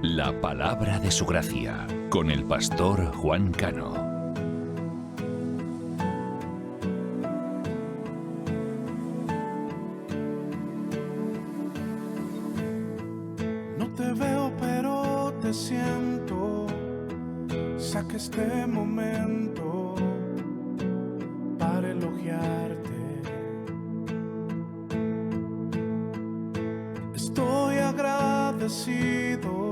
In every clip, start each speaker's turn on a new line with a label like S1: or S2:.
S1: La palabra de su gracia, con el pastor Juan Cano.
S2: No te veo, pero te siento. Saca este momento para elogiarte. Estoy agradecido,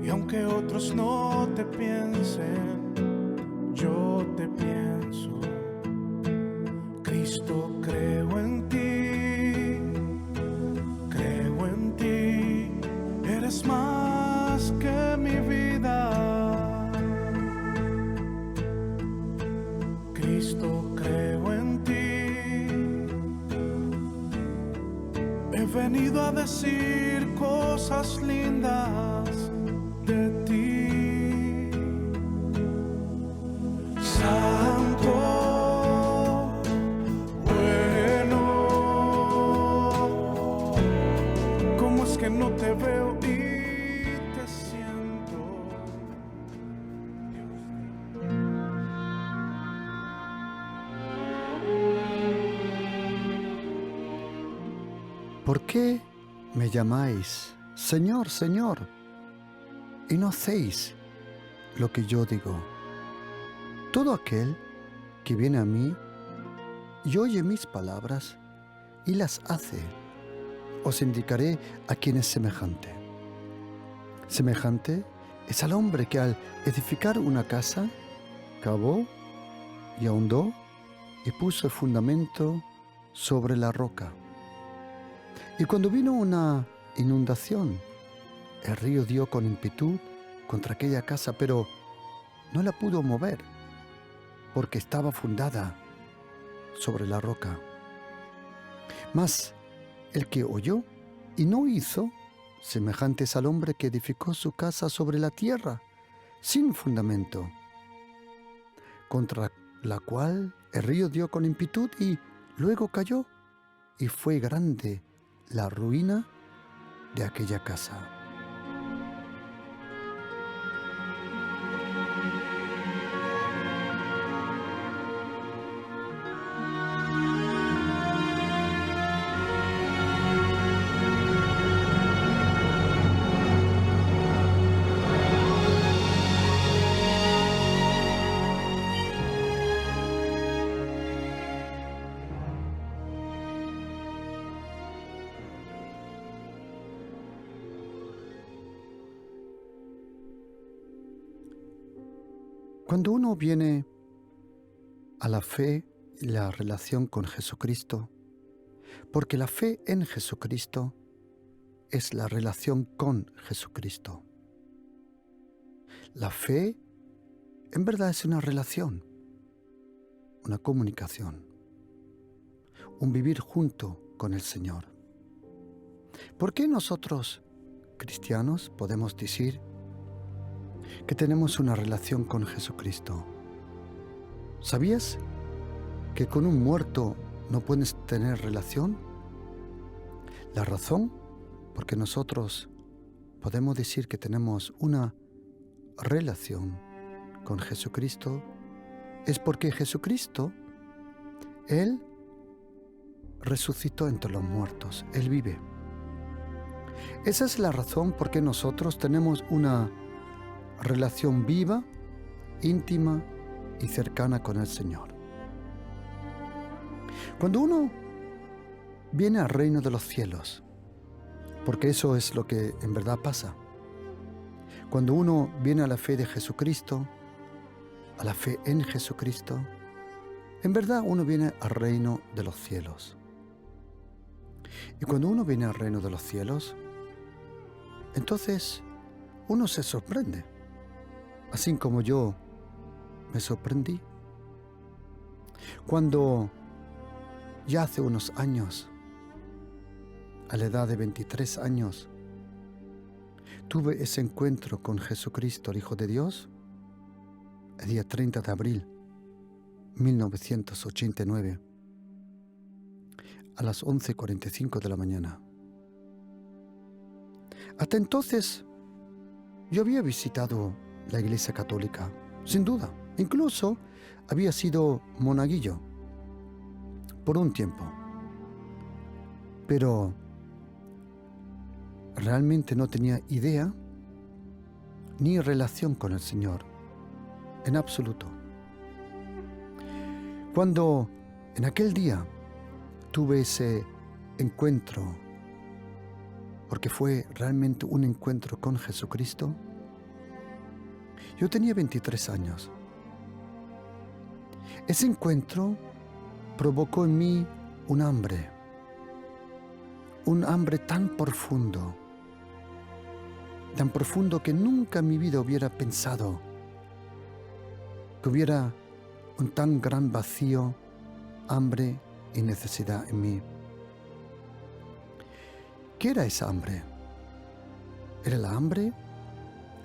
S2: y aunque otros no te piensen, yo te pienso. Cristo, creo en ti, eres más que mi vida. Cristo, creo en ti. He venido a decir cosas lindas de ti. Santo, bueno, ¿cómo es que no te veo y te siento?
S3: ¿Por qué me llamáis Señor, Señor, y no hacéis lo que yo digo? Todo aquel que viene a mí y oye mis palabras y las hace, os indicaré a quién es semejante. Semejante es al hombre que al edificar una casa, cavó y ahondó y puso el fundamento sobre la roca. Y cuando vino una inundación, el río dio con ímpetu contra aquella casa, pero no la pudo mover, porque estaba fundada sobre la roca. Mas el que oyó y no hizo, semejante es al hombre que edificó su casa sobre la tierra, sin fundamento, contra la cual el río dio con ímpetu y luego cayó, y fue grande la ruina de aquella casa. Cuando uno viene a la fe y la relación con Jesucristo, porque la fe en Jesucristo es la relación con Jesucristo. La fe en verdad es una relación, una comunicación, un vivir junto con el Señor. ¿Por qué nosotros, cristianos, podemos decir que tenemos una relación con Jesucristo? ¿Sabías que con un muerto no puedes tener relación? La razón por que nosotros podemos decir que tenemos una relación con Jesucristo es porque Jesucristo, Él resucitó entre los muertos, Él vive. Esa es la razón por que nosotros tenemos una relación viva, íntima y cercana con el Señor. Cuando uno viene al reino de los cielos, porque eso es lo que en verdad pasa, cuando uno viene a la fe de Jesucristo, a la fe en Jesucristo, en verdad uno viene al reino de los cielos. Y cuando uno viene al reino de los cielos, entonces uno se sorprende, así como yo me sorprendí. Cuando ya hace unos años, a la edad de 23 años, tuve ese encuentro con Jesucristo, el Hijo de Dios, el día 30 de abril 1989, a las 11:45 de la mañana. Hasta entonces Yo había visitado la iglesia católica, sin duda. Incluso había sido monaguillo por un tiempo. Pero realmente no tenía idea ni relación con el Señor, en absoluto. Cuando en aquel día tuve ese encuentro, porque fue realmente un encuentro con Jesucristo, yo tenía 23 años. Ese encuentro provocó en mí un hambre tan profundo que nunca en mi vida hubiera pensado que hubiera un tan gran vacío, hambre y necesidad en mí. ¿Qué era esa hambre? Era la hambre,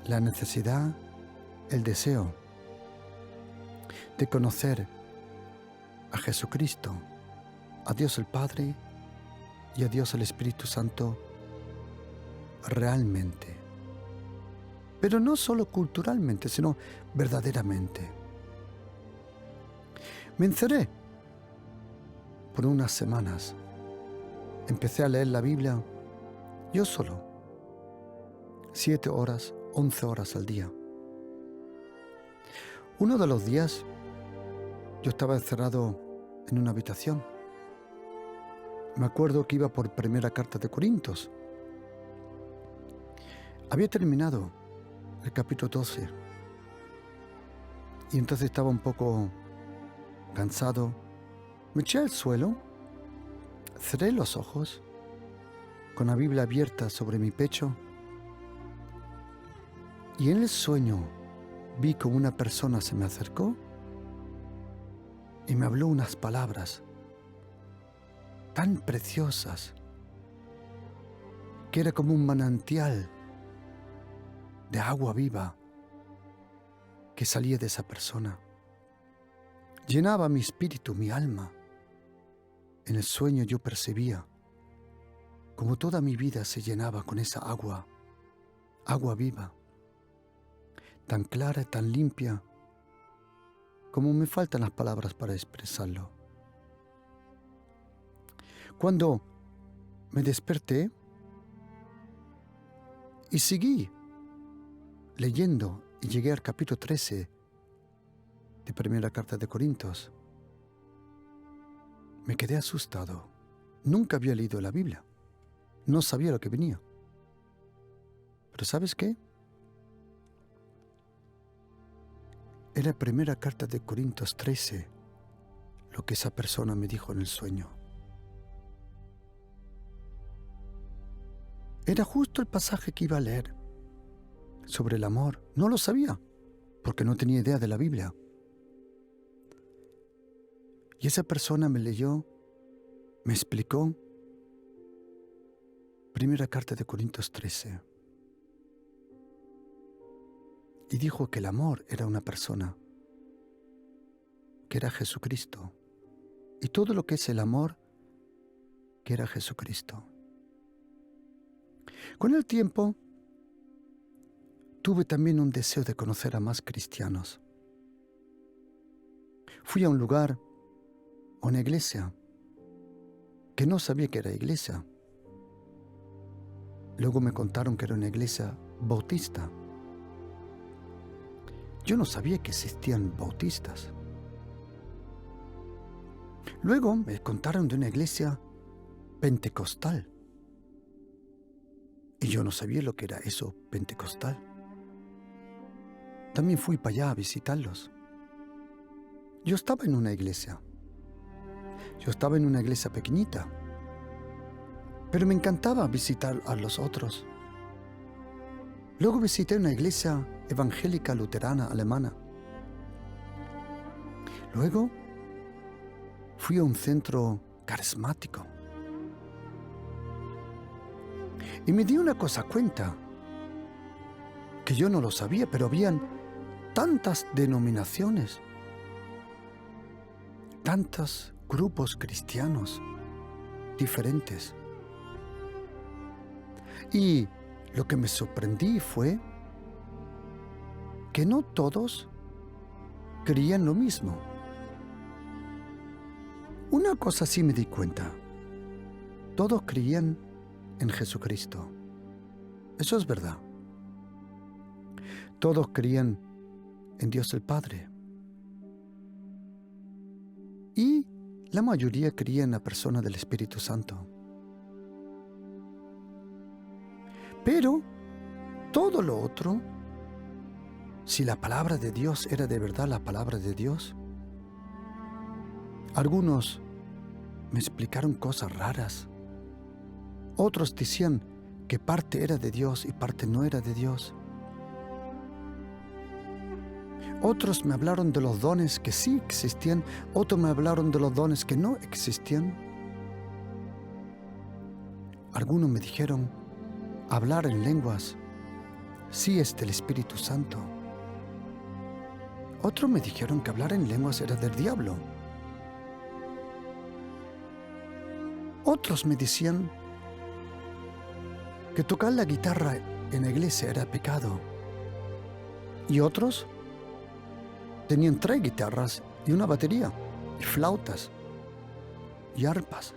S3: la necesidad, el deseo de conocer a Jesucristo, a Dios el Padre y a Dios el Espíritu Santo realmente. Pero no solo culturalmente, sino verdaderamente. Me encerré por unas semanas. Empecé a leer la Biblia yo solo, 7 horas, 11 horas al día. Uno de los días yo estaba encerrado en una habitación. Me acuerdo que iba por primera carta de Corintios. Había terminado el capítulo 12 y entonces estaba un poco cansado. Me eché al suelo, cerré los ojos con la Biblia abierta sobre mi pecho y en el sueño vi como una persona se me acercó y me habló unas palabras tan preciosas que era como un manantial de agua viva que salía de esa persona. Llenaba mi espíritu, mi alma. En el sueño yo percibía como toda mi vida se llenaba con esa agua viva, tan clara, tan limpia, como me faltan las palabras para expresarlo. Cuando me desperté y seguí leyendo y llegué al capítulo 13 de primera carta de Corintios, me quedé asustado. Nunca había leído la Biblia. No sabía lo que venía. Pero ¿sabes qué? Era la primera carta de Corintios 13 lo que esa persona me dijo en el sueño. Era justo el pasaje que iba a leer sobre el amor. No lo sabía, porque no tenía idea de la Biblia. Y esa persona me leyó, me explicó, primera carta de Corintios 13. Y dijo que el amor era una persona, que era Jesucristo. Y todo lo que es el amor, que era Jesucristo. Con el tiempo, tuve también un deseo de conocer a más cristianos. Fui a un lugar, a una iglesia, que no sabía que era iglesia. Luego me contaron que era una iglesia bautista. Yo no sabía que existían bautistas. Luego me contaron de una iglesia pentecostal. Y yo no sabía lo que era eso, pentecostal. También fui para allá a visitarlos. Yo estaba en una iglesia. Yo estaba en una iglesia pequeñita. Pero me encantaba visitar a los otros. Luego visité una iglesia evangélica luterana alemana. Luego fui a un centro carismático. Y me di una cosa cuenta, que yo no lo sabía, pero habían tantas denominaciones, tantos grupos cristianos diferentes. Y lo que me sorprendí fue que no todos creían lo mismo. Una cosa sí me di cuenta. Todos creían en Jesucristo. Eso es verdad. Todos creían en Dios el Padre. Y la mayoría creía en la persona del Espíritu Santo. Pero todo lo otro, si la palabra de Dios era de verdad la palabra de Dios, algunos me explicaron cosas raras. Otros decían que parte era de Dios y parte no era de Dios. Otros me hablaron de los dones que sí existían, otros me hablaron de los dones que no existían. Algunos me dijeron, hablar en lenguas sí es del Espíritu Santo. Otros me dijeron que hablar en lenguas era del diablo. Otros me decían que tocar la guitarra en la iglesia era pecado. Y otros tenían 3 guitarras y una batería, y flautas, y arpas.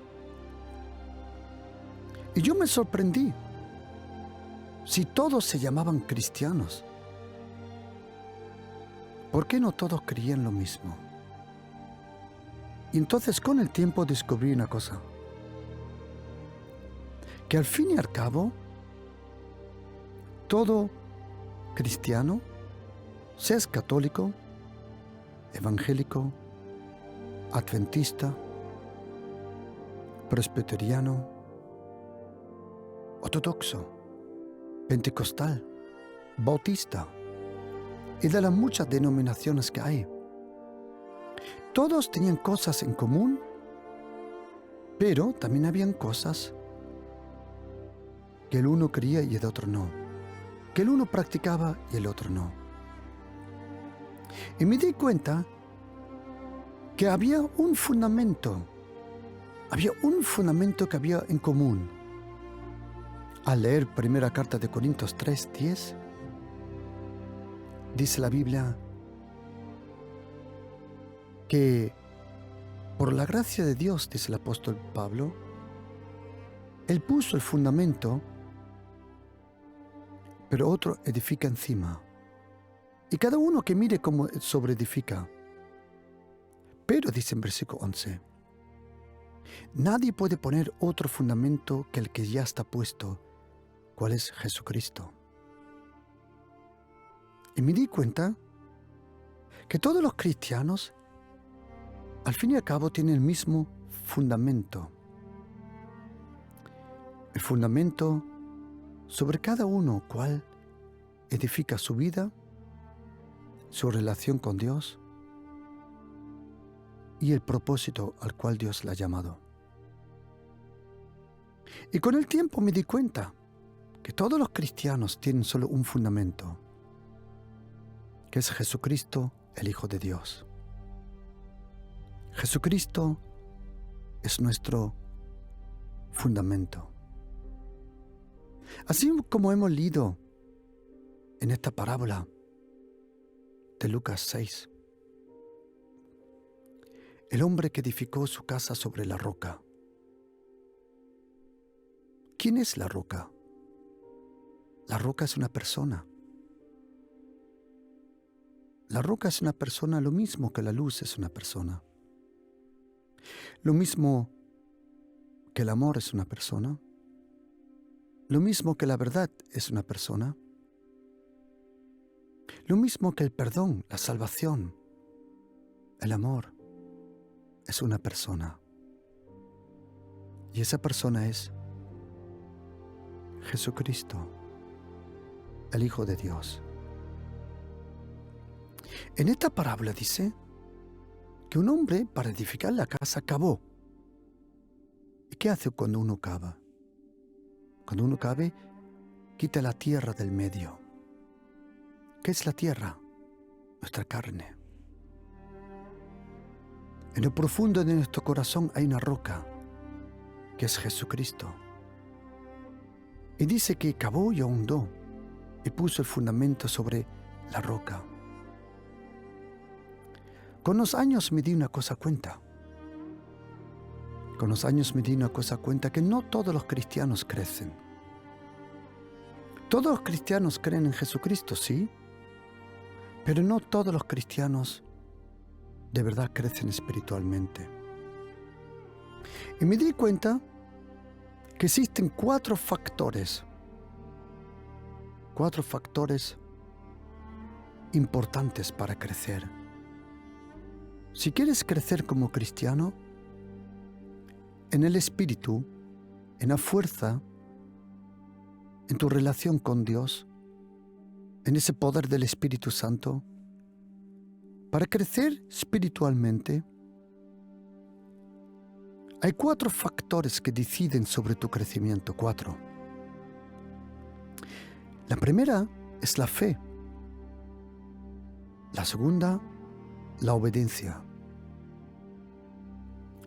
S3: Y yo me sorprendí. Si todos se llamaban cristianos, ¿por qué no todos creían lo mismo? Y entonces con el tiempo descubrí una cosa. Que al fin y al cabo, todo cristiano, seas católico, evangélico, adventista, presbiteriano, ortodoxo, pentecostal, bautista y de las muchas denominaciones que hay. Todos tenían cosas en común, pero también habían cosas que el uno creía y el otro no, que el uno practicaba y el otro no. Y me di cuenta que había un fundamento que había en común. Al leer primera carta de Corintios 3:10, dice la Biblia que por la gracia de Dios, dice el apóstol Pablo, Él puso el fundamento, pero otro edifica encima. Y cada uno que mire cómo sobreedifica. Pero, dice en versículo 11, nadie puede poner otro fundamento que el que ya está puesto, ¿cuál es Jesucristo? Y me di cuenta que todos los cristianos, al fin y al cabo, tienen el mismo fundamento. El fundamento sobre cada uno, cual edifica su vida, su relación con Dios y el propósito al cual Dios la ha llamado. Y con el tiempo me di cuenta que todos los cristianos tienen solo un fundamento, que es Jesucristo, el Hijo de Dios. Jesucristo es nuestro fundamento. Así como hemos leído en esta parábola de Lucas 6, el hombre que edificó su casa sobre la roca. ¿Quién es la roca? La roca es una persona. La roca es una persona, lo mismo que la luz es una persona. Lo mismo que el amor es una persona. Lo mismo que la verdad es una persona. Lo mismo que el perdón, la salvación, el amor, es una persona. Y esa persona es Jesucristo, el Hijo de Dios. En esta parábola dice que un hombre para edificar la casa cavó. ¿Y qué hace cuando uno cava? Cuando uno cave, quita la tierra del medio. ¿Qué es la tierra? Nuestra carne. En lo profundo de nuestro corazón hay una roca, que es Jesucristo. Y dice que cavó y ahondó, y puso el fundamento sobre la roca. Con los años me di una cosa cuenta. Con los años me di una cosa cuenta, que no todos los cristianos crecen. Todos los cristianos creen en Jesucristo, sí, pero no todos los cristianos de verdad crecen espiritualmente. Y me di cuenta que existen cuatro factores importantes para crecer. Si quieres crecer como cristiano, en el espíritu, en la fuerza, en tu relación con Dios, en ese poder del Espíritu Santo, para crecer espiritualmente, hay cuatro factores que deciden sobre tu crecimiento. 4. La primera es la fe. La segunda, la obediencia.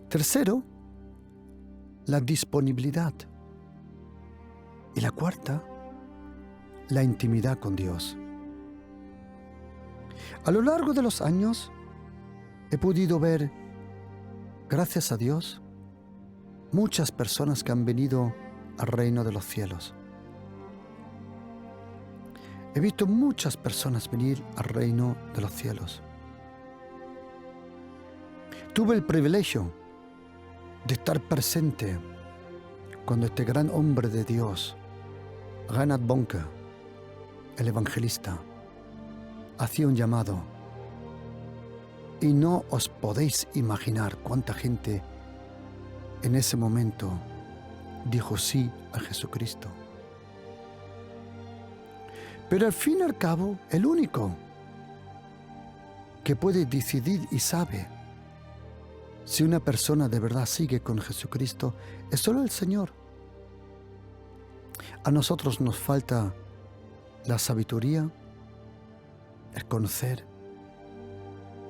S3: Tercero, la disponibilidad. Y la cuarta, la intimidad con Dios. A lo largo de los años he podido ver, gracias a Dios, muchas personas que han venido al reino de los cielos. He visto muchas personas venir al reino de los cielos. Tuve el privilegio de estar presente cuando este gran hombre de Dios, Reinhard Bonke, el evangelista, hacía un llamado. Y no os podéis imaginar cuánta gente en ese momento dijo sí a Jesucristo. Pero al fin y al cabo, el único que puede decidir y sabe si una persona de verdad sigue con Jesucristo es solo el Señor. A nosotros nos falta la sabiduría, el conocer.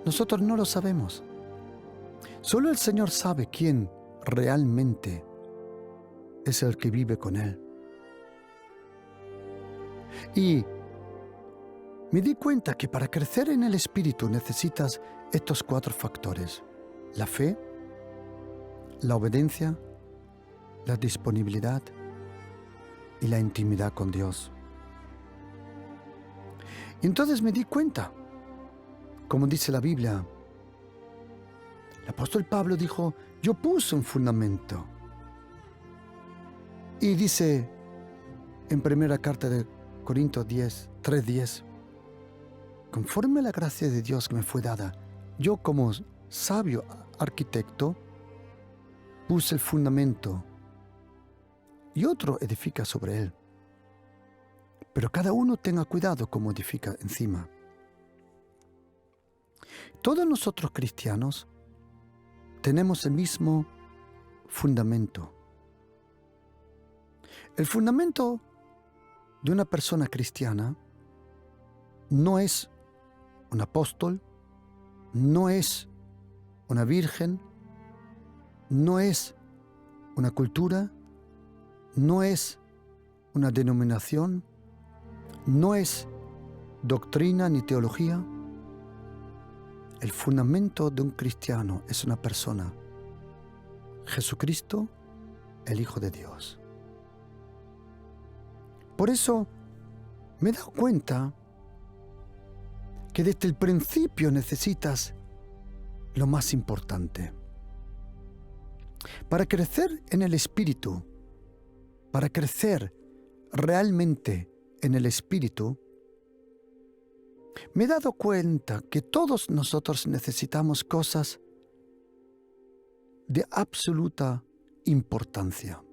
S3: Nosotros no lo sabemos. Solo el Señor sabe quién realmente es el que vive con Él. Y me di cuenta que para crecer en el Espíritu necesitas estos 4 factores: la fe, la obediencia, la disponibilidad y la intimidad con Dios. Y entonces me di cuenta, como dice la Biblia, el apóstol Pablo dijo: yo puse un fundamento. Y dice en primera carta de Corintios 3:10, conforme a la gracia de Dios que me fue dada, yo como sabio arquitecto puse el fundamento y otro edifica sobre él. Pero cada uno tenga cuidado cómo edifica encima. Todos nosotros cristianos tenemos el mismo fundamento. El fundamento de una persona cristiana no es un apóstol, no es una virgen, no es una cultura, no es una denominación, no es doctrina ni teología. El fundamento de un cristiano es una persona, Jesucristo, el Hijo de Dios. Por eso me he dado cuenta que desde el principio necesitas lo más importante. Para crecer en el Espíritu, para crecer realmente en el Espíritu, me he dado cuenta que todos nosotros necesitamos cosas de absoluta importancia.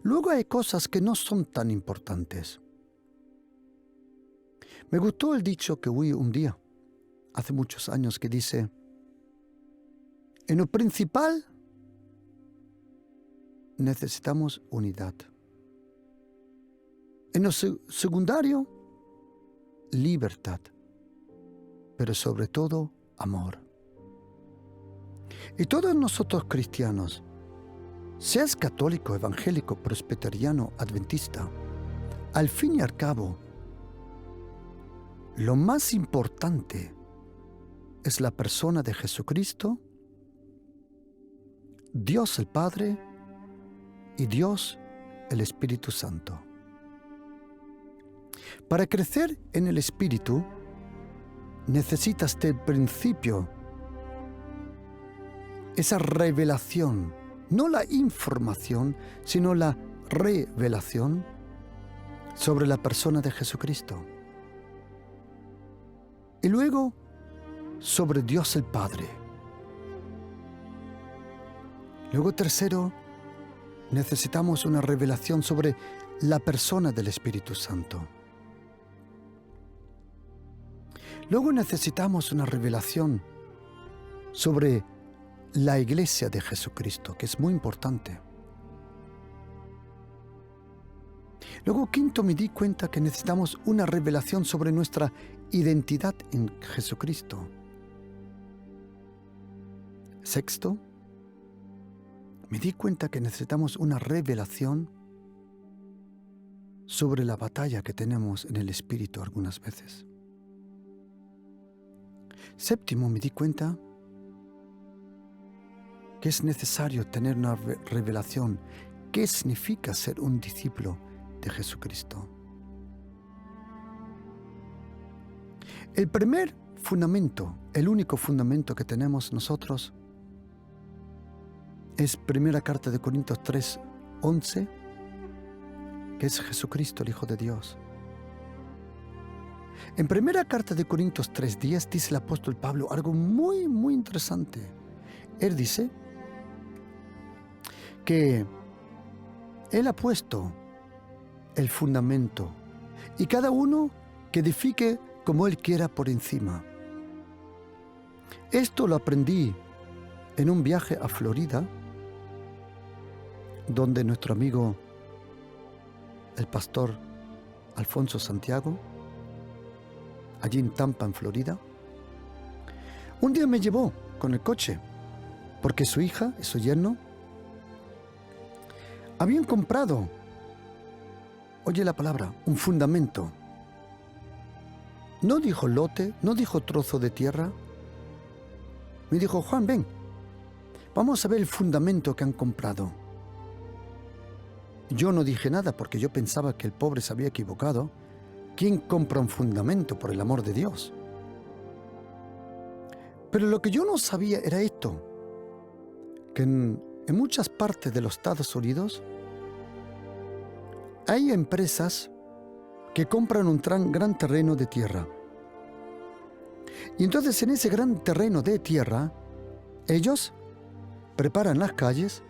S3: Luego hay cosas que no son tan importantes. Me gustó el dicho que oí un día, hace muchos años, que dice: en lo principal necesitamos unidad. En lo secundario, libertad. Pero sobre todo, amor. Y todos nosotros cristianos, seas católico, evangélico, presbiteriano, adventista, al fin y al cabo, lo más importante es la persona de Jesucristo, Dios el Padre y Dios el Espíritu Santo. Para crecer en el Espíritu, necesitas del principio esa revelación, no la información, sino la revelación sobre la persona de Jesucristo. Y luego, sobre Dios el Padre. Luego, tercero, necesitamos una revelación sobre la persona del Espíritu Santo. Luego necesitamos una revelación sobre la Iglesia de Jesucristo, que es muy importante. Luego, quinto, me di cuenta que necesitamos una revelación sobre nuestra identidad en Jesucristo. Sexto, me di cuenta que necesitamos una revelación sobre la batalla que tenemos en el Espíritu algunas veces. Séptimo, me di cuenta que es necesario tener una revelación. ¿Qué significa ser un discípulo de Jesucristo? El primer fundamento, el único fundamento que tenemos nosotros, es primera carta de Corintios 3:11, que es Jesucristo, el Hijo de Dios. En primera carta de Corintios 3:10 dice el apóstol Pablo algo muy, muy interesante. Él dice que Él ha puesto el fundamento y cada uno que edifique como Él quiera por encima. Esto lo aprendí en un viaje a Florida, donde nuestro amigo, el pastor Alfonso Santiago, allí en Tampa, en Florida, un día me llevó con el coche, porque su hija y su yerno habían comprado, oye la palabra, un fundamento. No dijo lote, no dijo trozo de tierra. Me dijo, Juan, ven, vamos a ver el fundamento que han comprado. Yo no dije nada porque yo pensaba que el pobre se había equivocado. ¿Quién compra un fundamento, por el amor de Dios? Pero lo que yo no sabía era esto, que en muchas partes de los Estados Unidos hay empresas que compran un gran terreno de tierra. Y entonces en ese gran terreno de tierra, ellos preparan las calles,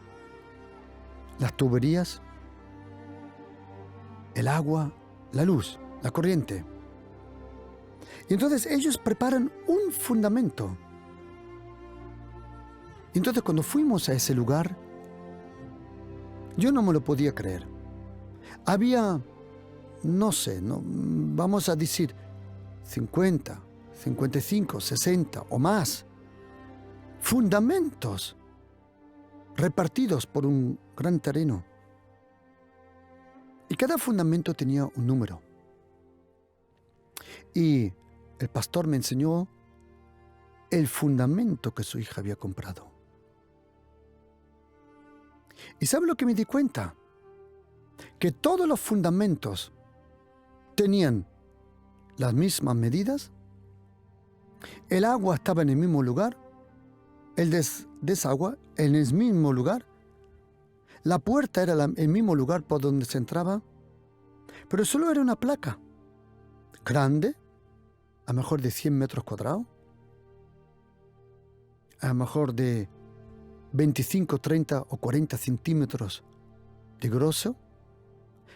S3: las tuberías, el agua, la luz, la corriente. Y entonces ellos preparan un fundamento. Y entonces cuando fuimos a ese lugar, yo no me lo podía creer. Había, no sé, vamos a decir 50, 55, 60 o más fundamentos repartidos por un gran terreno. Y cada fundamento tenía un número. Y el pastor me enseñó el fundamento que su hija había comprado. ¿Y sabe lo que me di cuenta? Que todos los fundamentos tenían las mismas medidas, el agua estaba en el mismo lugar, el desagüe en el mismo lugar, la puerta era el mismo lugar por donde se entraba, pero solo era una placa grande, a lo mejor de 100 metros cuadrados, a lo mejor de 25, 30 o 40 centímetros de grosor,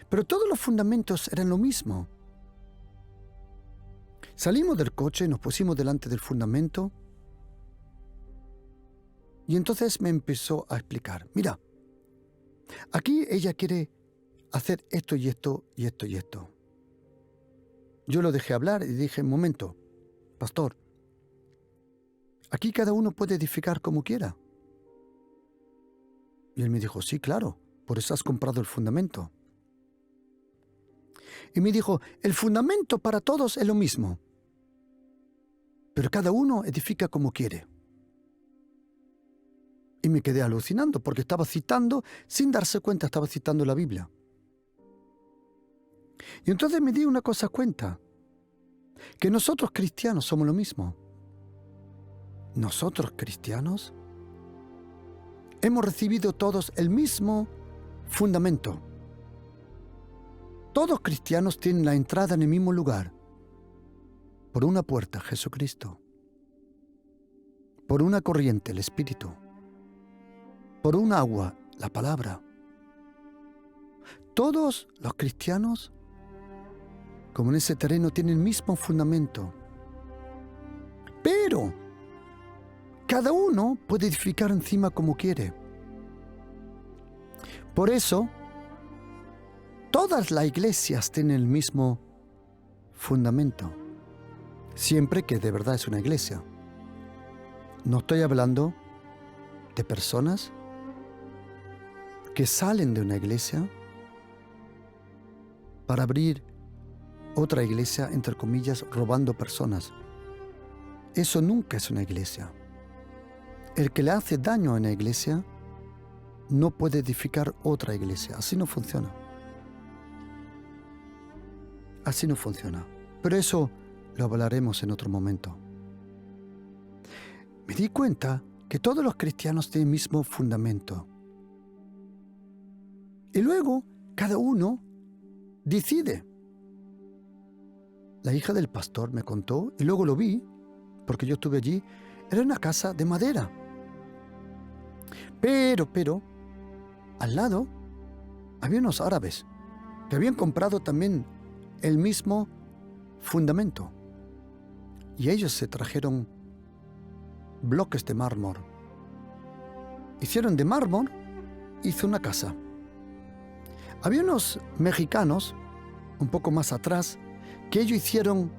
S3: pero todos los fundamentos eran lo mismo. Salimos del coche y nos pusimos delante del fundamento y entonces me empezó a explicar, mira, aquí ella quiere hacer esto y esto y esto y esto. Yo lo dejé hablar y dije, un momento, pastor, aquí cada uno puede edificar como quiera. Y él me dijo, sí, claro, por eso has comprado el fundamento. Y me dijo, el fundamento para todos es lo mismo. pero cada uno edifica como quiere. Y me quedé alucinando porque estaba citando, sin darse cuenta, estaba citando la Biblia. Y entonces me di una cosa cuenta, que nosotros cristianos somos lo mismo. Nosotros cristianos hemos recibido todos el mismo fundamento. Todos cristianos tienen la entrada en el mismo lugar. Por una puerta, Jesucristo. Por una corriente, el Espíritu. Por un agua, la palabra. Todos los cristianos, como en ese terreno, tienen el mismo fundamento. Pero cada uno puede edificar encima como quiere. Por eso, todas las iglesias tienen el mismo fundamento. Siempre que de verdad es una iglesia. No estoy hablando de personas que salen de una iglesia para abrir otra iglesia, entre comillas, robando personas. Eso nunca es una iglesia. El que le hace daño a una iglesia no puede edificar otra iglesia. Así no funciona. Así no funciona. Pero eso lo hablaremos en otro momento. Me di cuenta que todos los cristianos tienen el mismo fundamento. Y luego, cada uno decide. La hija del pastor me contó, y luego lo vi, porque yo estuve allí, era una casa de madera. Pero, al lado había unos árabes que habían comprado también el mismo fundamento. Y ellos se trajeron bloques de mármol. Hicieron de mármol, hizo una casa. Había unos mexicanos, un poco más atrás, que ellos hicieron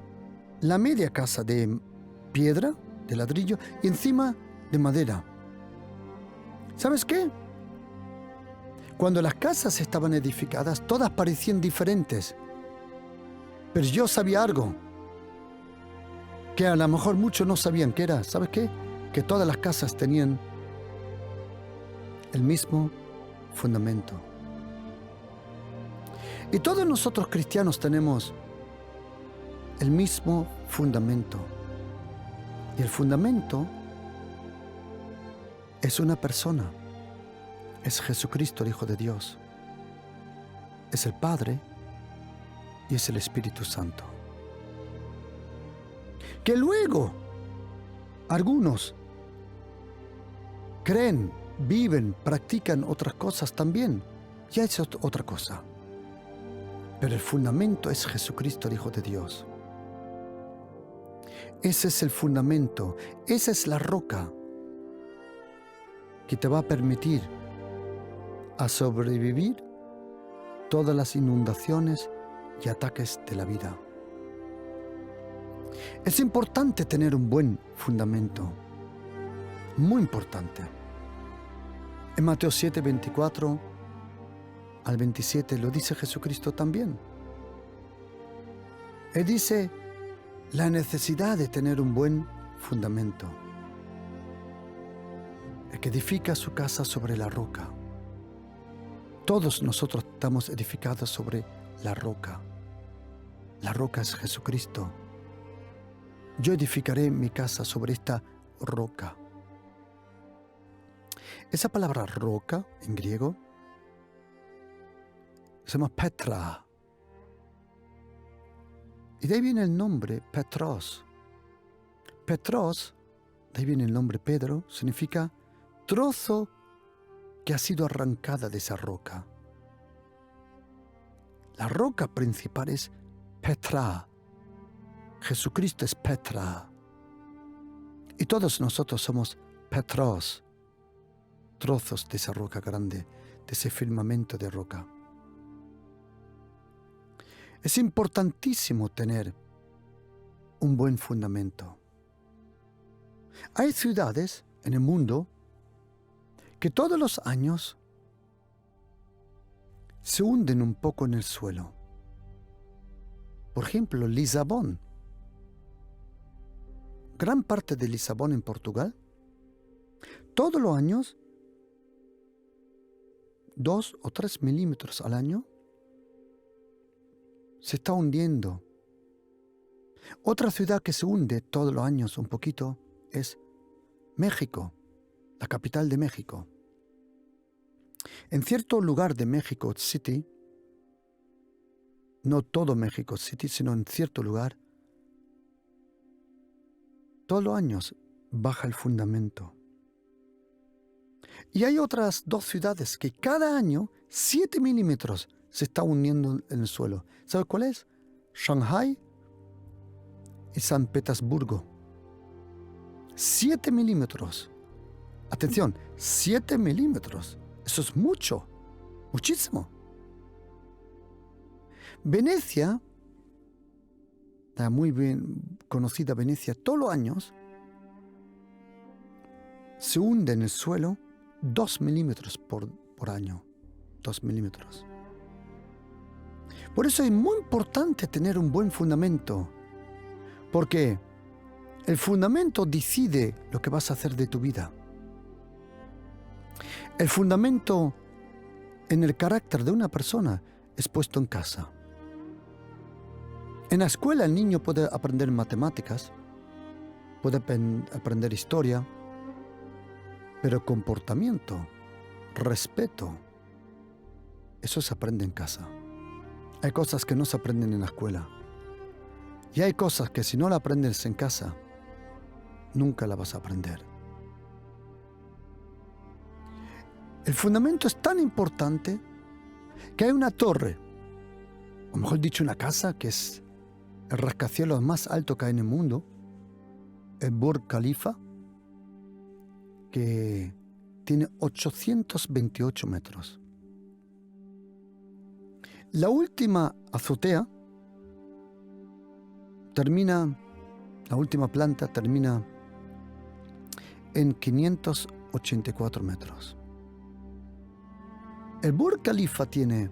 S3: la media casa de piedra, de ladrillo, y encima de madera. ¿Sabes qué? Cuando las casas estaban edificadas, todas parecían diferentes. Pero yo sabía algo que a lo mejor muchos no sabían qué era. ¿Sabes qué? Que todas las casas tenían el mismo fundamento. Y todos nosotros cristianos tenemos el mismo fundamento. Y el fundamento es una persona. Es Jesucristo, el Hijo de Dios. Es el Padre y es el Espíritu Santo. Que luego algunos creen, viven, practican otras cosas también. Ya es otra cosa. Pero el fundamento es Jesucristo, el Hijo de Dios. Ese es el fundamento, esa es la roca que te va a permitir a sobrevivir todas las inundaciones y ataques de la vida. Es importante tener un buen fundamento, muy importante. En Mateo 7, 24 al 27 lo dice Jesucristo también. Él dice la necesidad de tener un buen fundamento. El que edifica su casa sobre la roca. Todos nosotros estamos edificados sobre la roca. La roca es Jesucristo. Yo edificaré mi casa sobre esta roca. Esa palabra roca en griego se llama Petra. Y de ahí viene el nombre Petros. Petros, de ahí viene el nombre Pedro, significa trozo que ha sido arrancada de esa roca. La roca principal es Petra. Jesucristo es Petra. Y todos nosotros somos Petros, trozos de esa roca grande, de ese firmamento de roca. Es importantísimo tener un buen fundamento. Hay ciudades en el mundo que todos los años se hunden un poco en el suelo. Por ejemplo, Lisabón. gran parte de Lisabón en Portugal, todos los años, 2 o 3 milímetros al año, se está hundiendo. Otra ciudad que se hunde todos los años un poquito es México, la capital de México. En cierto lugar de México City, no todo México City, sino en cierto lugar, todos los años baja el fundamento. Y hay otras 2 ciudades que cada año 7 milímetros se está hundiendo en el suelo. ¿Sabes cuál es? Shanghai y San Petersburgo. 7 milímetros. Atención, 7 milímetros. Eso es mucho, muchísimo. Venecia, la muy bien conocida Venecia, todos los años se hunde en el suelo 2 milímetros por año. 2 milímetros. Por eso es muy importante tener un buen fundamento, porque el fundamento decide lo que vas a hacer de tu vida. El fundamento en el carácter de una persona es puesto en casa. En la escuela el niño puede aprender matemáticas, puede aprender historia, pero comportamiento, respeto, eso se aprende en casa. Hay cosas que no se aprenden en la escuela. Y hay cosas que si no la aprendes en casa, nunca la vas a aprender. El fundamento es tan importante que hay una torre, o mejor dicho, una casa que es el rascacielos más alto que hay en el mundo, el Burj Khalifa, que tiene 828 metros. La última azotea la última planta termina en 584 metros. El Burj Khalifa tiene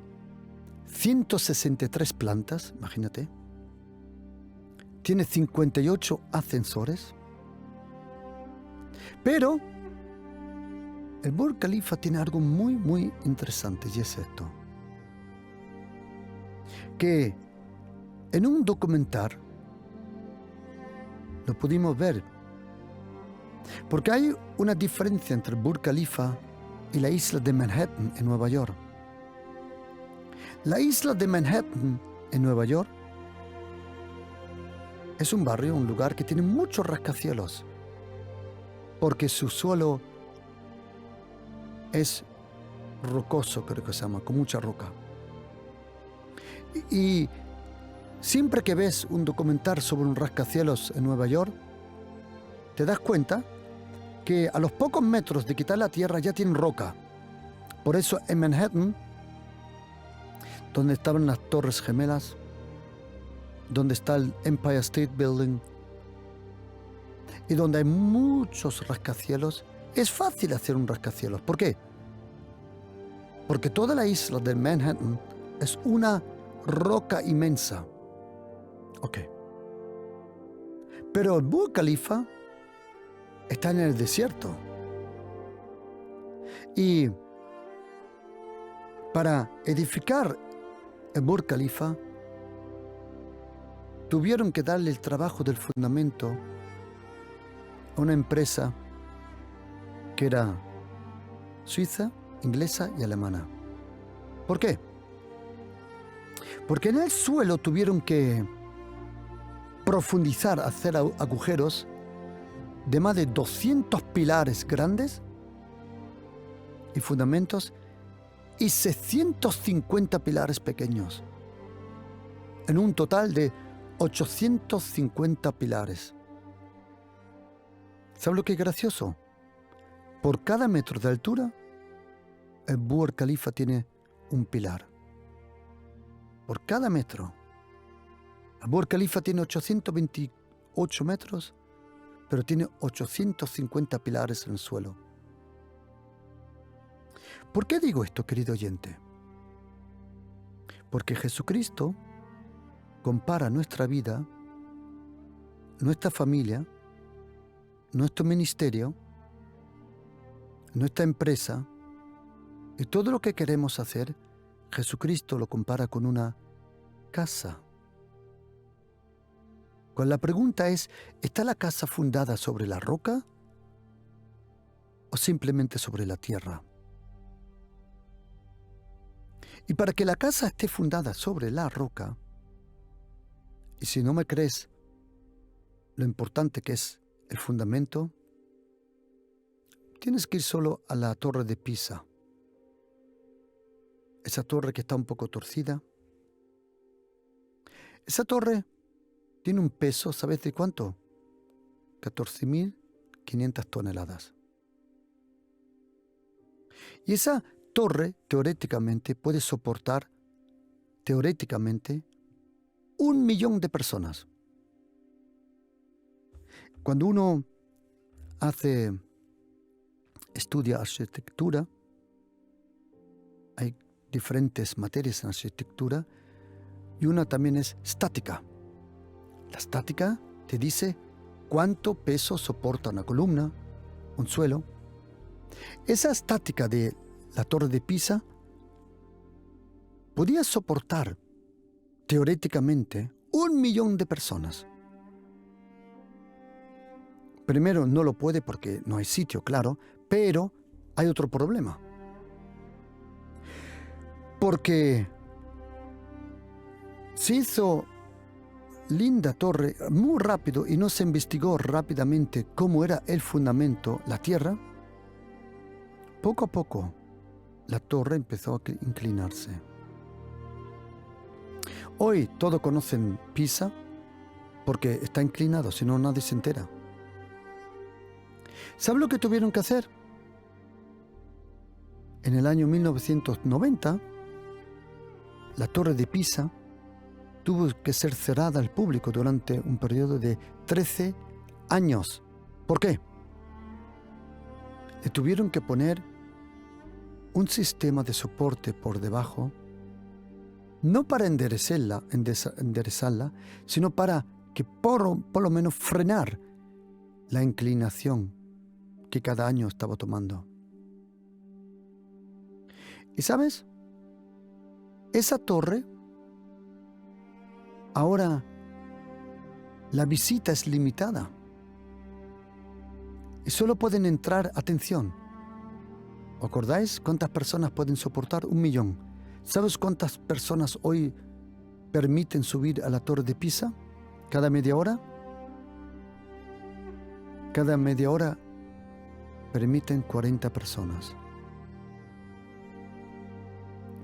S3: 163 plantas, imagínate. Tiene 58 ascensores. Pero el Burj Khalifa tiene algo muy, muy interesante, y es esto. Que en un documental lo pudimos ver, porque hay una diferencia entre el Burj Khalifa y la isla de Manhattan en Nueva York. La isla de Manhattan en Nueva York es un barrio, un lugar que tiene muchos rascacielos, porque su suelo es rocoso, creo que se llama, con mucha roca. Y siempre que ves un documental sobre un rascacielos en Nueva York, te das cuenta que a los pocos metros de quitar la tierra ya tienen roca. Por eso en Manhattan, donde estaban las Torres Gemelas, donde está el Empire State Building y donde hay muchos rascacielos, es fácil hacer un rascacielos. ¿Por qué? Porque toda la isla de Manhattan es una roca inmensa. Ok. Pero el Burj Khalifa está en el desierto. Y para edificar el Burj Khalifa, tuvieron que darle el trabajo del fundamento a una empresa que era suiza, inglesa y alemana. ¿Por qué? Porque en el suelo tuvieron que profundizar, hacer agujeros de más de 200 pilares grandes y fundamentos y 650 pilares pequeños, en un total de 850 pilares. ¿Sabes lo que es gracioso? Por cada metro de altura, el Burj Khalifa tiene un pilar. Por cada metro. El Burj Khalifa tiene 828 metros, pero tiene 850 pilares en el suelo. ¿Por qué digo esto, querido oyente? Porque Jesucristo compara nuestra vida, nuestra familia, nuestro ministerio, nuestra empresa y todo lo que queremos hacer, Jesucristo lo compara con una casa. Cuando la pregunta es, ¿está la casa fundada sobre la roca o simplemente sobre la tierra? Y para que la casa esté fundada sobre la roca, y si no me crees lo importante que es el fundamento, tienes que ir solo a la torre de Pisa. Esa torre que está un poco torcida. Esa torre tiene un peso, ¿sabes de cuánto? 14.500 toneladas. Y esa torre, teóricamente, puede soportar, 1.000.000 de personas. Cuando uno estudia arquitectura, hay diferentes materias en arquitectura y una también es estática. La estática te dice cuánto peso soporta una columna, un suelo. Esa estática de la Torre de Pisa podía soportar teóricamente 1.000.000 de personas. Primero, no lo puede porque no hay sitio, claro, pero hay otro problema. Porque se hizo linda torre muy rápido y no se investigó rápidamente cómo era el fundamento, la tierra. Poco a poco, la torre empezó a inclinarse. Hoy todos conocen Pisa porque está inclinado, si no nadie se entera. ¿Sabe lo que tuvieron que hacer? En el año 1990, la Torre de Pisa tuvo que ser cerrada al público durante un periodo de 13 años. ¿Por qué? Le tuvieron que poner un sistema de soporte por debajo, no para enderezarla, sino para que por lo menos frenar la inclinación que cada año estaba tomando. ¿Y sabes? Esa torre, ahora la visita es limitada. Y solo pueden entrar, atención, ¿acordáis cuántas personas pueden soportar? 1.000.000. ¿Sabes cuántas personas hoy permiten subir a la Torre de Pisa? ¿Cada media hora? Cada media hora permiten 40 personas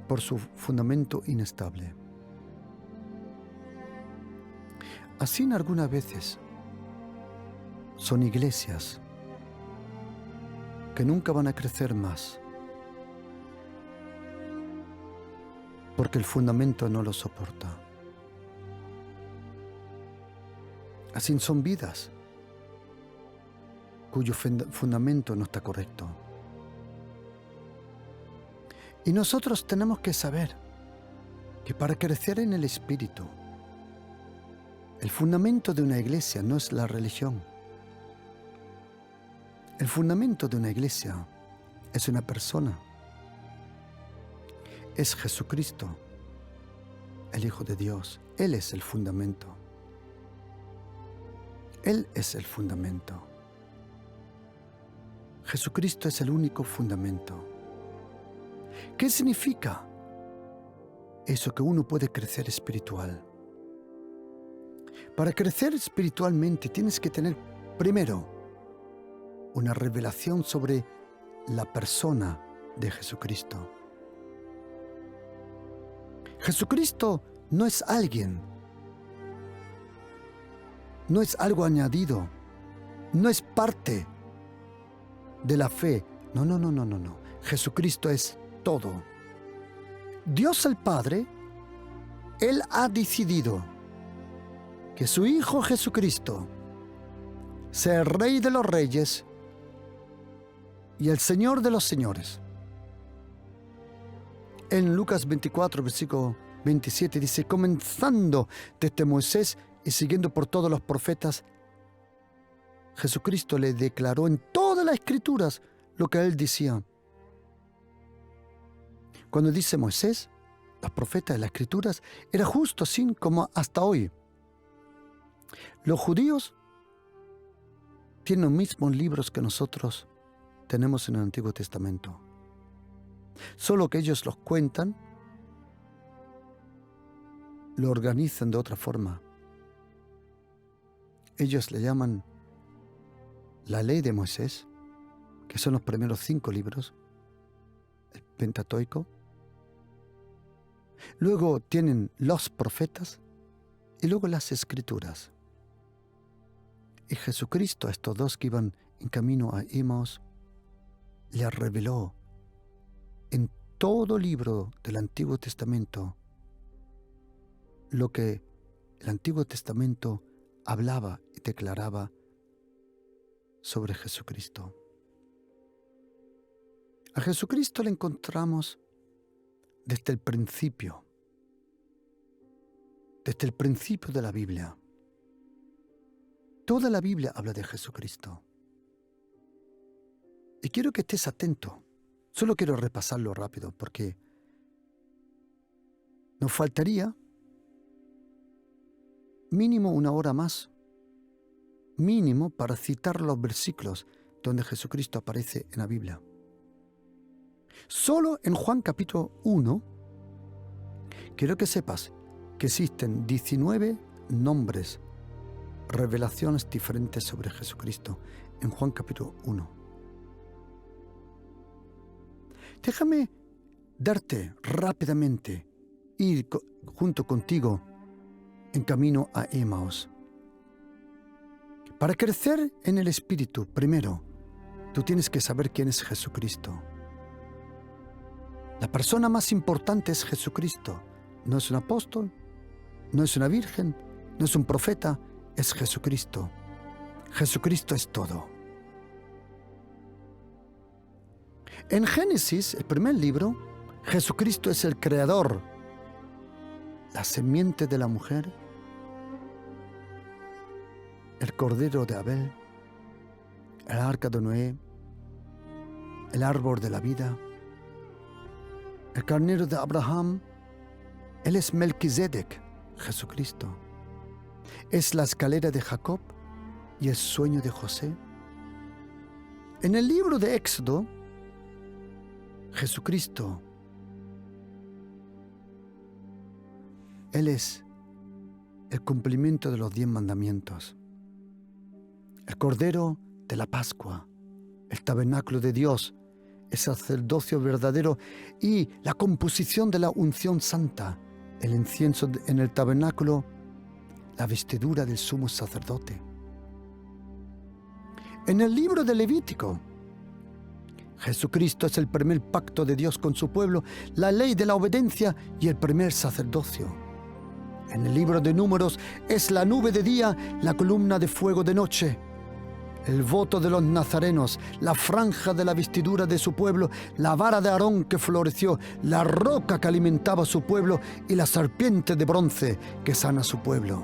S3: por su fundamento inestable. Así en algunas veces son iglesias que nunca van a crecer más porque el fundamento no lo soporta. Así son vidas cuyo fundamento no está correcto. Y nosotros tenemos que saber que para crecer en el Espíritu, el fundamento de una iglesia no es la religión. El fundamento de una iglesia es una persona. Es Jesucristo, el Hijo de Dios. Él es el fundamento. Él es el fundamento. Jesucristo es el único fundamento. ¿Qué significa eso que uno puede crecer espiritual? Para crecer espiritualmente tienes que tener primero una revelación sobre la persona de Jesucristo. Jesucristo no es alguien, no es algo añadido, no es parte de la fe. No. Jesucristo es todo. Dios el Padre, Él ha decidido que su Hijo Jesucristo sea el Rey de los Reyes y el Señor de los Señores. En Lucas 24, versículo 27 dice, comenzando desde Moisés y siguiendo por todos los profetas, Jesucristo le declaró en todas las Escrituras lo que él decía. Cuando dice Moisés, los profetas de las Escrituras, era justo así como hasta hoy. Los judíos tienen los mismos libros que nosotros tenemos en el Antiguo Testamento. Solo que ellos los cuentan, lo organizan de otra forma. Ellos le llaman la ley de Moisés, que son los primeros 5 libros, el Pentateuco. Luego tienen los profetas y luego las Escrituras. Y Jesucristo a estos dos que iban en camino a Emaús le reveló en todo libro del Antiguo Testamento lo que el Antiguo Testamento hablaba y declaraba sobre Jesucristo. A Jesucristo le encontramos desde el principio de la Biblia. Toda la Biblia habla de Jesucristo. Y quiero que estés atento. Solo quiero repasarlo rápido porque nos faltaría mínimo 1 hora más, mínimo para citar los versículos donde Jesucristo aparece en la Biblia. Solo en Juan capítulo 1, quiero que sepas que existen 19 nombres, revelaciones diferentes sobre Jesucristo en Juan capítulo 1. Déjame darte rápidamente, ir junto contigo en camino a Emaús. Para crecer en el Espíritu, primero, tú tienes que saber quién es Jesucristo. La persona más importante es Jesucristo. No es un apóstol, no es una virgen, no es un profeta, es Jesucristo. Jesucristo es todo. En Génesis, el primer libro, Jesucristo es el creador, la simiente de la mujer, el cordero de Abel, el arca de Noé, el árbol de la vida, el carnero de Abraham. Él es Melquisedec, Jesucristo. Es la escalera de Jacob y el sueño de José. En el libro de Éxodo, Jesucristo, Él es el cumplimiento de los 10 mandamientos, el Cordero de la Pascua, el tabernáculo de Dios, el sacerdocio verdadero y la composición de la unción santa, el incienso en el tabernáculo, la vestidura del sumo sacerdote. En el libro de Levítico, Jesucristo es el primer pacto de Dios con su pueblo, la ley de la obediencia y el primer sacerdocio. En el libro de Números es la nube de día, la columna de fuego de noche, el voto de los nazarenos, la franja de la vestidura de su pueblo, la vara de Aarón que floreció, la roca que alimentaba a su pueblo y la serpiente de bronce que sana a su pueblo.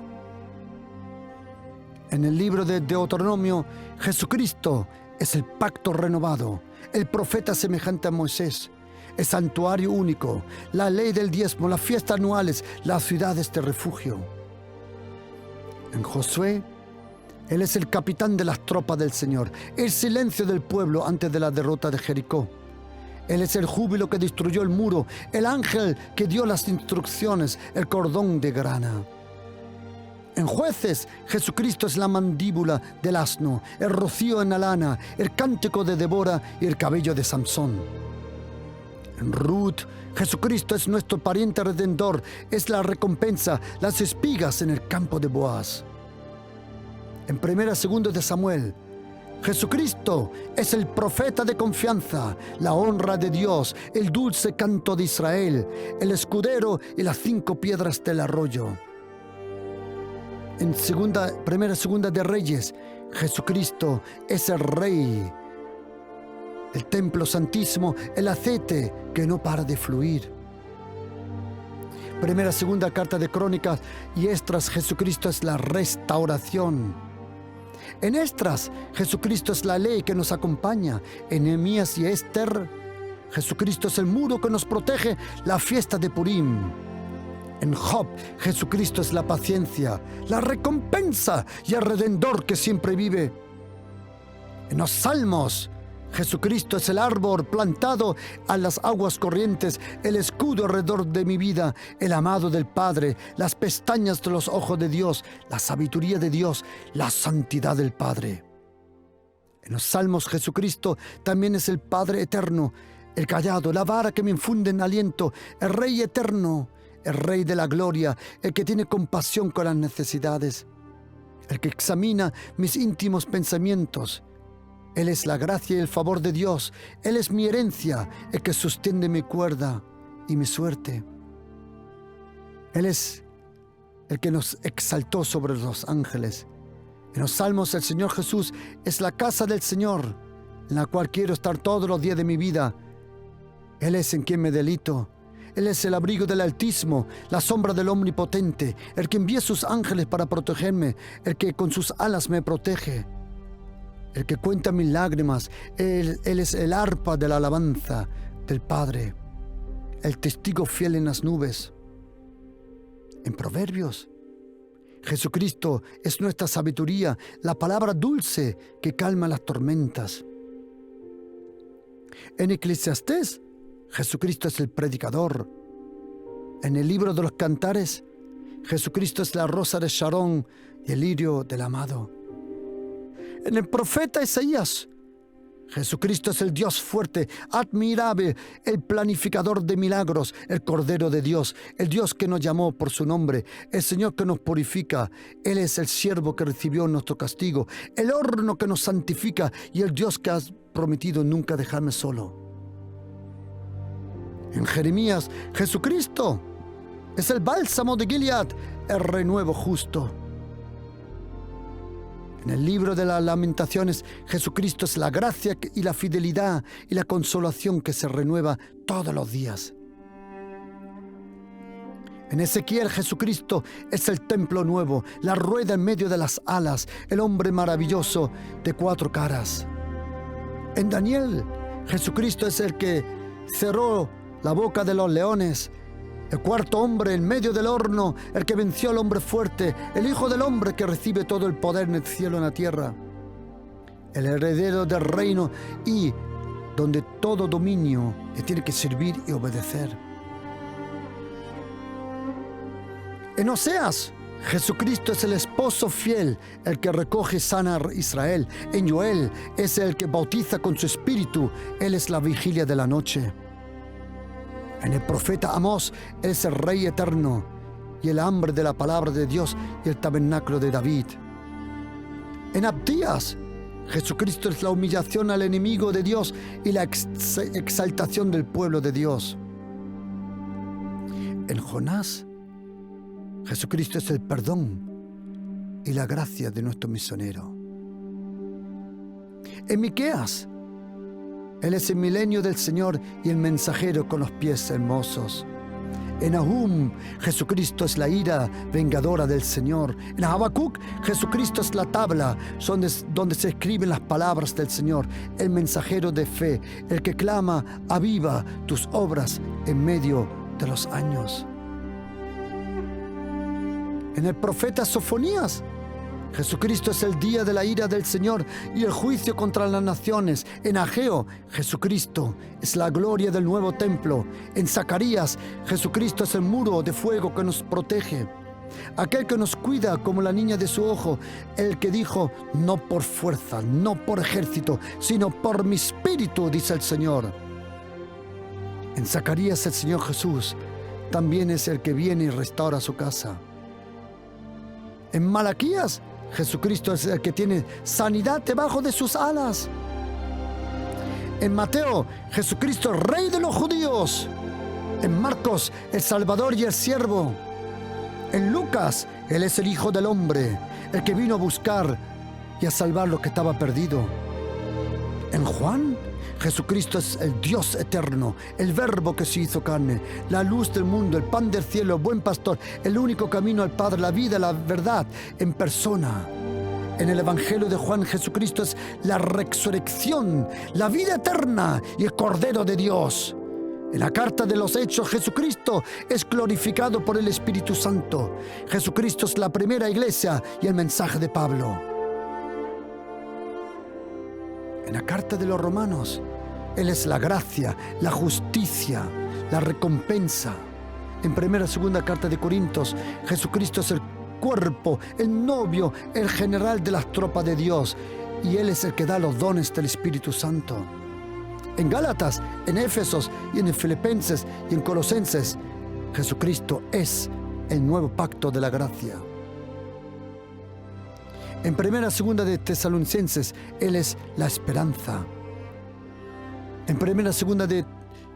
S3: En el libro de Deuteronomio, Jesucristo es el pacto renovado, el profeta semejante a Moisés, el santuario único, la ley del diezmo, las fiestas anuales, las ciudades de refugio. En Josué, Él es el capitán de las tropas del Señor, el silencio del pueblo antes de la derrota de Jericó. Él es el júbilo que destruyó el muro, el ángel que dio las instrucciones, el cordón de grana. En Jueces, Jesucristo es la mandíbula del asno, el rocío en la lana, el cántico de Débora y el cabello de Samsón. En Ruth, Jesucristo es nuestro pariente redentor, es la recompensa, las espigas en el campo de Boaz. En 1 de Samuel, Jesucristo es el profeta de confianza, la honra de Dios, el dulce canto de Israel, el escudero y las 5 piedras del arroyo. En 2 de Reyes, Jesucristo es el Rey, el templo santísimo, el aceite que no para de fluir. 2 carta de Crónicas y Esdras, Jesucristo es la restauración. En Esdras, Jesucristo es la ley que nos acompaña. En Nehemías y Esther, Jesucristo es el muro que nos protege, la fiesta de Purim. En Job, Jesucristo es la paciencia, la recompensa y el redentor que siempre vive. En los Salmos, Jesucristo es el árbol plantado a las aguas corrientes, el escudo alrededor de mi vida, el amado del Padre, las pestañas de los ojos de Dios, la sabiduría de Dios, la santidad del Padre. En los Salmos, Jesucristo también es el Padre eterno, el callado, la vara que me infunde en aliento, el Rey eterno, el Rey de la gloria, el que tiene compasión con las necesidades, el que examina mis íntimos pensamientos. Él es la gracia y el favor de Dios. Él es mi herencia, el que sostiene mi cuerda y mi suerte. Él es el que nos exaltó sobre los ángeles. En los Salmos, el Señor Jesús es la casa del Señor, en la cual quiero estar todos los días de mi vida. Él es en quien me deleito. Él es el abrigo del Altísimo, la sombra del Omnipotente, el que envía sus ángeles para protegerme, el que con sus alas me protege. El que cuenta mis lágrimas, Él es el arpa de la alabanza del Padre, el testigo fiel en las nubes. En Proverbios, Jesucristo es nuestra sabiduría, la palabra dulce que calma las tormentas. En Eclesiastés, Jesucristo es el predicador. En el libro de los Cantares, Jesucristo es la rosa de Sharón y el lirio del amado. En el profeta Isaías, Jesucristo es el Dios fuerte, admirable, el planificador de milagros, el Cordero de Dios, el Dios que nos llamó por su nombre, el Señor que nos purifica. Él es el siervo que recibió nuestro castigo, el horno que nos santifica y el Dios que has prometido nunca dejarme solo. En Jeremías, Jesucristo es el bálsamo de Gilead, el renuevo justo. En el libro de las Lamentaciones, Jesucristo es la gracia y la fidelidad y la consolación que se renueva todos los días. En Ezequiel, Jesucristo es el templo nuevo, la rueda en medio de las alas, el hombre maravilloso de 4 caras. En Daniel, Jesucristo es el que cerró la boca de los leones, el cuarto hombre en medio del horno, el que venció al hombre fuerte, el Hijo del Hombre que recibe todo el poder en el cielo y en la tierra, el heredero del reino y donde todo dominio le tiene que servir y obedecer. En Oseas, Jesucristo es el esposo fiel, el que recoge y sana a Israel. En Joel es el que bautiza con su espíritu, Él es la vigilia de la noche. En el profeta Amós es el Rey eterno y el hambre de la palabra de Dios y el tabernáculo de David. En Abdías, Jesucristo es la humillación al enemigo de Dios y la exaltación del pueblo de Dios. En Jonás, Jesucristo es el perdón y la gracia de nuestro misionero. En Miqueas, Él es el milenio del Señor y el mensajero con los pies hermosos. En Nahum, Jesucristo es la ira vengadora del Señor. En Habacuc, Jesucristo es la tabla donde se escriben las palabras del Señor, el mensajero de fe, el que clama, aviva tus obras en medio de los años. En el profeta Sofonías, Jesucristo es el día de la ira del Señor y el juicio contra las naciones. En Ageo, Jesucristo es la gloria del nuevo templo. En Zacarías, Jesucristo es el muro de fuego que nos protege. Aquel que nos cuida como la niña de su ojo. El que dijo, no por fuerza, no por ejército, sino por mi espíritu, dice el Señor. En Zacarías, el Señor Jesús también es el que viene y restaura su casa. En Malaquías, Jesucristo es el que tiene sanidad debajo de sus alas. En Mateo, Jesucristo es Rey de los judíos. En Marcos, el Salvador y el siervo. En Lucas, Él es el Hijo del Hombre, el que vino a buscar y a salvar lo que estaba perdido. En Juan, Jesucristo es el Dios eterno, el Verbo que se hizo carne, la luz del mundo, el pan del cielo, el buen pastor, el único camino al Padre, la vida, la verdad en persona. En el Evangelio de Juan, Jesucristo es la resurrección, la vida eterna y el Cordero de Dios. En la carta de los Hechos, Jesucristo es glorificado por el Espíritu Santo. Jesucristo es la primera iglesia y el mensaje de Pablo. En la carta de los Romanos, Él es la gracia, la justicia, la recompensa. En primera y segunda carta de Corintios, Jesucristo es el cuerpo, el novio, el general de las tropas de Dios, y Él es el que da los dones del Espíritu Santo. En Gálatas, en Éfesos y en Filipenses y en Colosenses, Jesucristo es el nuevo pacto de la gracia. En primera y segunda de Tesalonicenses, Él es la esperanza. En primera y segunda de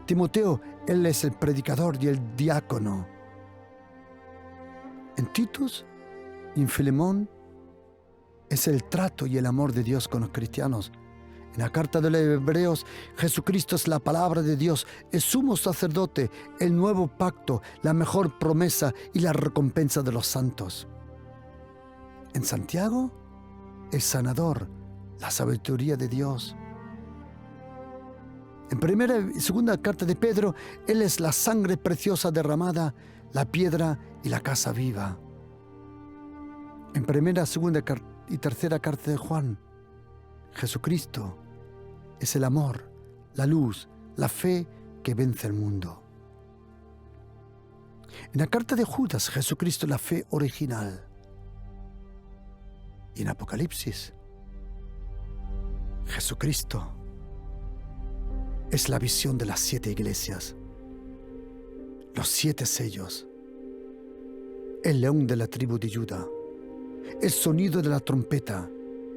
S3: Timoteo, Él es el predicador y el diácono. En Titus y en Filemón, es el trato y el amor de Dios con los cristianos. En la carta de los Hebreos, Jesucristo es la palabra de Dios, el sumo sacerdote, el nuevo pacto, la mejor promesa y la recompensa de los santos. En Santiago, el sanador, la sabiduría de Dios. En primera y segunda carta de Pedro, Él es la sangre preciosa derramada, la piedra y la casa viva. En primera, segunda y tercera carta de Juan, Jesucristo es el amor, la luz, la fe que vence el mundo. En la carta de Judas, Jesucristo es la fe original. Y en Apocalipsis, Jesucristo es la visión de las 7 iglesias, los 7 sellos, el león de la tribu de Judá, el sonido de la trompeta,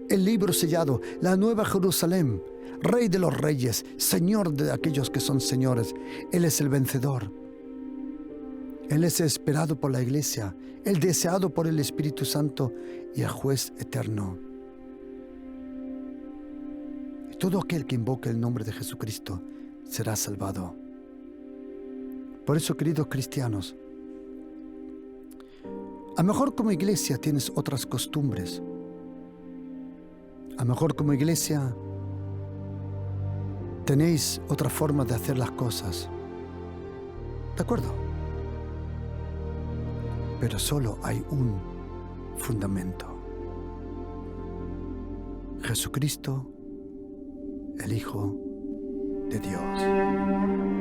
S3: el libro sellado, la nueva Jerusalén, Rey de los reyes, Señor de aquellos que son señores. Él es el vencedor. Él es esperado por la iglesia, el deseado por el Espíritu Santo y el juez eterno. Y todo aquel que invoque el nombre de Jesucristo será salvado. Por eso, queridos cristianos, a lo mejor como iglesia tienes otras costumbres. A lo mejor como iglesia tenéis otra forma de hacer las cosas. ¿De acuerdo? Pero solo hay un fundamento. Jesucristo, el Hijo de Dios.